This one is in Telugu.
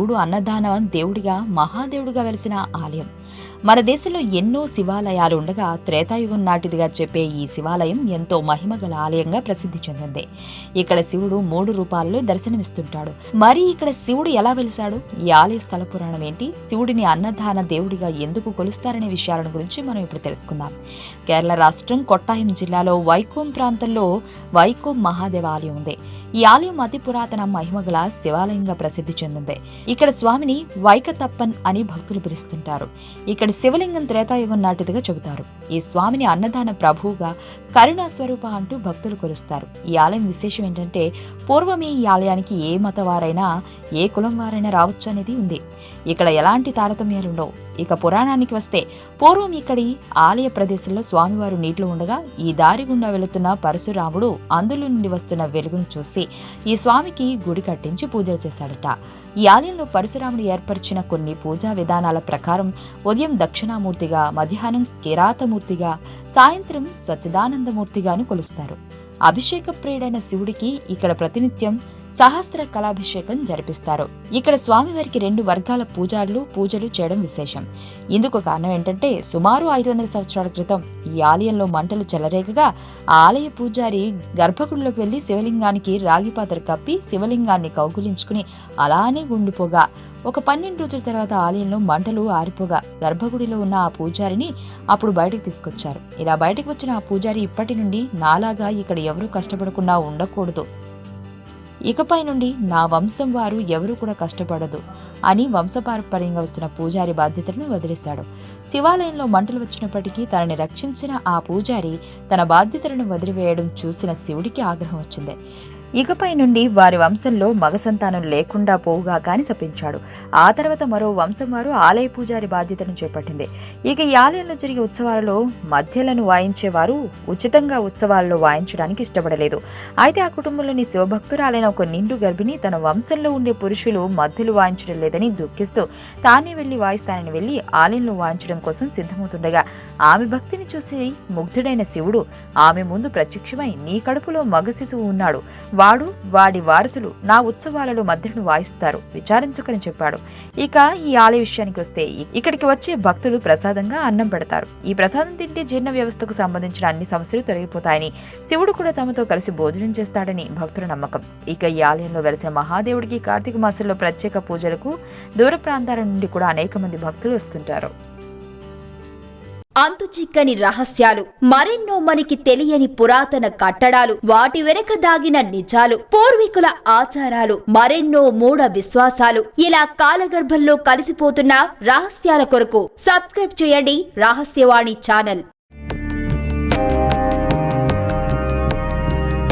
శివుడు అన్నదాన దేవుడిగా మహాదేవుడిగా వెలిసిన ఆలయం. మన దేశంలో ఎన్నో శివాలయాలు ఉండగా త్రేతాయుగం నాటిదిగా చెప్పే ఈ శివాలయం ఎంతో మహిమగల ఆలయంగా ప్రసిద్ధి చెందింది. ఇక్కడ శివుడు 3 రూపాలలో దర్శనమిస్తుంటాడు. మరి ఇక్కడ శివుడు ఎలా వెలిశాడు, ఈ ఆలయ స్థల పురాణం ఏంటి, శివుడిని అన్నదాన దేవుడిగా ఎందుకు కొలుస్తారనే విషయాలను గురించి మనం ఇప్పుడు తెలుసుకుందాం. కేరళ రాష్ట్రం కొట్టాయం జిల్లాలో వైకోం ప్రాంతంలో వైకోం మహాదేవ ఆలయం ఉంది. ఈ ఆలయం అతి పురాతన మహిమగల శివాలయంగా ప్రసిద్ధి చెందింది. ఇక్కడ స్వామిని వైకతప్పన్ అని భక్తులు పిలుస్తుంటారు. ఇక్కడ శివలింగం త్రేతాయుగం నాటిదిగా చెబుతారు. ఈ స్వామిని అన్నదాన ప్రభువుగా, కరుణా స్వరూప అంటూ భక్తులు కొలుస్తారు. ఈ ఆలయం విశేషం ఏంటంటే, పూర్వమే ఈ ఆలయానికి ఏ మత వారైనా, ఏ కులం వారైనా రావచ్చు అనేది ఉంది. ఇక్కడ ఎలాంటి తారతమ్యాలు ఉండవు. ఇక పురాణానికి వస్తే, పూర్వం ఇక్కడి ఆలయ ప్రదేశంలో స్వామివారు నీటిలో ఉండగా ఈ దారి గుండా వెళుతున్న పరశురాముడు అందులో నుండి వస్తున్న వెలుగును చూసి ఈ స్వామికి గుడి కట్టించి పూజలు చేశాడట. ఈ ఆలయంలో పరశురాముడు ఏర్పరిచిన కొన్ని పూజా విధానాల ప్రకారం ఉదయం దక్షిణామూర్తిగా, మధ్యాహ్నం కిరాతమూర్తిగా, సాయంత్రం సచ్చిదానందమూర్తిగాను కొలుస్తారు. అభిషేక ప్రియుడైన శివుడికి ఇక్కడ ప్రతినిత్యం సహస్ర కళాభిషేకం జరిపిస్తారు. ఇక్కడ స్వామివారికి 2 వర్గాల పూజలు చేయడం విశేషం. ఇందుకు కారణం ఏంటంటే, సుమారు 500 సంవత్సరాల క్రితం ఈ ఆలయంలో మంటలు చెలరేగగా ఆలయ పూజారి గర్భగుడిలోకి వెళ్లి శివలింగానికి రాగి పాత్ర కప్పి శివలింగాన్ని కౌగులించుకుని అలానే గుండిపోగా ఒక 12 రోజుల తర్వాత ఆలయంలో మంటలు ఆరిపోగా గర్భగుడిలో ఉన్న ఆ పూజారిని అప్పుడు బయటకు తీసుకొచ్చారు. ఇలా బయటకు వచ్చిన ఆ పూజారి ఇప్పటి నుండి నాలాగా ఇక్కడ ఎవరూ కష్టపడకుండా ఉండకూడదు, ఇకపై నుండి నా వంశం వారు ఎవరూ కూడా కష్టపడదు అని వంశపారంపర్యంగా వస్తున్న పూజారి బాధ్యతలను వదిలేశాడు. శివాలయంలో మంటలు వచ్చినప్పటికీ తనని రక్షించిన ఆ పూజారి తన బాధ్యతలను వదిలివేయడం చూసిన శివుడికి ఆగ్రహం వచ్చింది. ఇకపై నుండి వారి వంశంలో మగ సంతానం లేకుండా పోవుగా కాని శపించాడు. ఆ తర్వాత మరో వంశం వారు ఆలయ పూజారి బాధ్యతను చేపట్టింది. ఇక ఈ ఆలయంలో జరిగే ఉత్సవాలలో మధ్యలను వాయించేవారు ఉచితంగా ఉత్సవాలలో వాయించడానికి ఇష్టపడలేదు. అయితే ఆ కుటుంబంలోని శివభక్తురాలైన ఒక నిండు గర్భిణి తన వంశంలో ఉండే పురుషులు మధ్యలు వాయించడం లేదని దుఃఖిస్తూ తానే వెళ్లి వాయిస్తానని వెళ్లి ఆలయంలో వాయించడం కోసం సిద్ధమవుతుండగా ఆమె భక్తిని చూసి ముగ్ధుడైన శివుడు ఆమె ముందు ప్రత్యక్షమై, నీ కడుపులో మగ శిశువు ఉన్నాడు, వాడు వాడి వారసులు నా ఉత్సవాలలో మధ్యను వాయిస్తారు, విచారించుకని చెప్పాడు. ఇక ఈ ఆలయ విషయానికి వస్తే, ఇక్కడికి వచ్చే భక్తులు ప్రసాదంగా అన్నం పెడతారు. ఈ ప్రసాదం తింటే జీర్ణ వ్యవస్థకు సంబంధించిన అన్ని సమస్యలు తొలగిపోతాయని, శివుడు కూడా తమతో కలిసి భోజనం చేస్తాడని భక్తుల నమ్మకం. ఇక ఈ ఆలయంలో వెలిసిన మహాదేవుడికి కార్తీక మాసంలో ప్రత్యేక పూజలకు దూర ప్రాంతాల నుండి కూడా అనేక మంది భక్తులు వస్తుంటారు. అంతుచిక్కని రహస్యాలు, మరెన్నో మనకి తెలియని పురాతన కట్టడాలు, వాటి వెనక దాగిన నిజాలు, పూర్వీకుల ఆచారాలు, మరెన్నో మూఢ విశ్వాసాలు, ఇలా కాలగర్భంలో కలిసిపోతున్న రహస్యాల కొరకు సబ్స్క్రైబ్ చేయండి రహస్యవాణి ఛానల్.